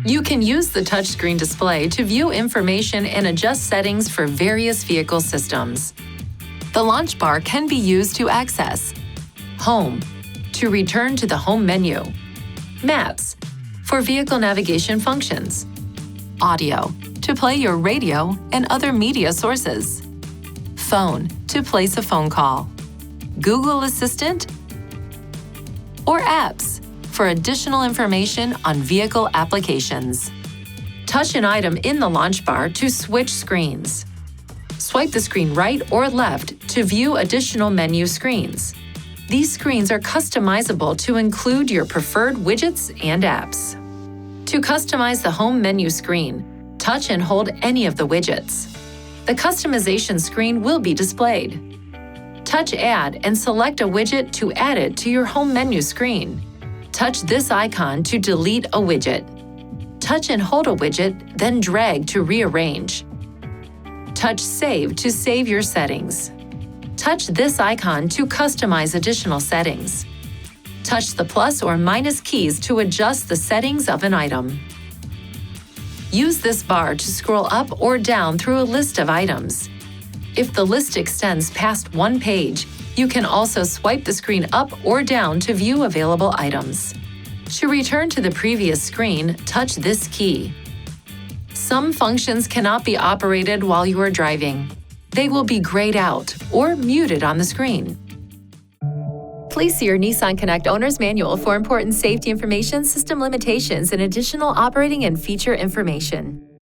You can use the touchscreen display to view information and adjust settings for various vehicle systems. The launch bar can be used to access Home, to return to the home menu, Maps, for vehicle navigation functions, Audio, to play your radio and other media sources, Phone, to place a phone call, Google Assistant, or Apps, for additional information on vehicle applications. Touch an item in the launch bar to switch screens. Swipe the screen right or left to view additional menu screens. These screens are customizable to include your preferred widgets and apps. To customize the home menu screen, touch and hold any of the widgets. The customization screen will be displayed. Touch Add and select a widget to add it to your home menu screen. Touch this icon to delete a widget. Touch and hold a widget, then drag to rearrange. Touch Save to save your settings. Touch this icon to customize additional settings. Touch the plus or minus keys to adjust the settings of an item. Use this bar to scroll up or down through a list of items. If the list extends past one page, you can also swipe the screen up or down to view available items. To return to the previous screen, touch this key. Some functions cannot be operated while you are driving. They will be grayed out or muted on the screen. Please see your Nissan Connect Owner's Manual for important safety information, system limitations, and additional operating and feature information.